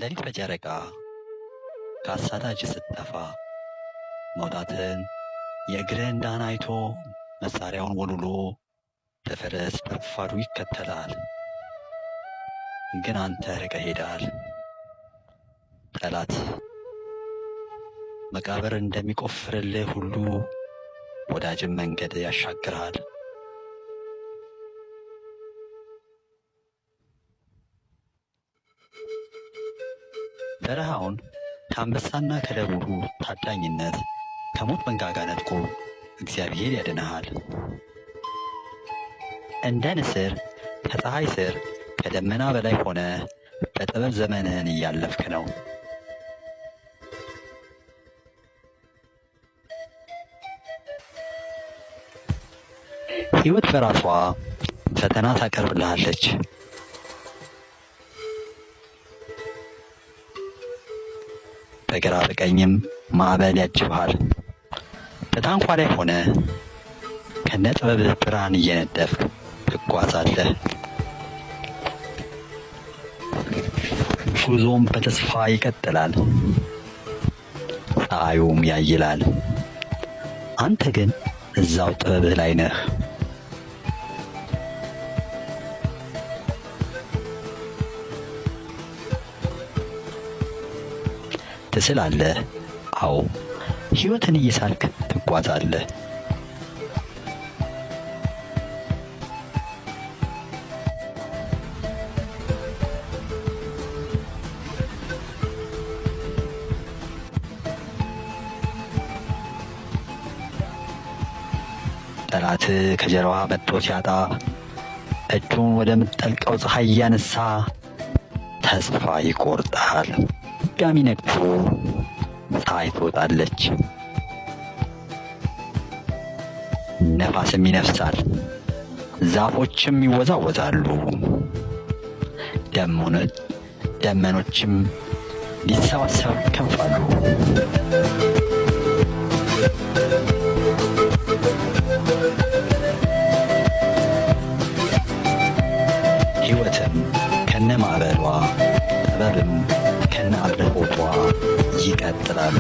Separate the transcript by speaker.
Speaker 1: ሌሊት በጨረቃ ከአሳዳጅ ስትጠፋ መውጣትን የእግርህን ዳና አይቶ መሳሪያውን ወልውሎ በፈረስ በረፋዱ ይከተላል። ግን አንተ ርቀህ ሄዳል። ጠላት መቃብር እንደሚቆፍርልህ ሁሉ ወዳጅም መንገድ ያሻግራል። በረሃውን ከአንበሳና ከደቡቡ ታዳኝነት ከሞት መንጋጋ ነጥቆ እግዚአብሔር ያድንሃል። እንደ ንስር ከፀሐይ ስር ከደመና በላይ ሆነ በጥበብ ዘመንህን እያለፍክ ነው። ሕይወት በራሷ ፈተና ታቀርብልሃለች። በግራ በቀኝም ማዕበል ያጅብሃል። በታንኳ ላይ ሆነ ከነ ጥበብህ ብርሃን እየነደፍክ ትጓዛለህ። ጉዞም በተስፋ ይቀጥላል። ፀሐዩም ያይላል። አንተ ግን እዛው ጥበብህ ላይ ነህ። ትስላለህ። አዎ ሕይወትን እየሳልክ ትጓዛለህ። ጠላት ከጀርባ መጥቶ ሲያጣ እጁን ወደምትጠልቀው ፀሐይ እያነሳ ተስፋ ይቆርጣል። ድጋሚ ነግቶ ፀሐይ ትወጣለች። ነፋስም ይነፍሳል። ዛፎችም ይወዛወዛሉ። ደመኖችም ሊሰባሰቡ ይከንፋሉ። ሕይወትም ከነ ማዕበሏ ጥበብም ከነ አብርሆቷ ይቀጥላሉ።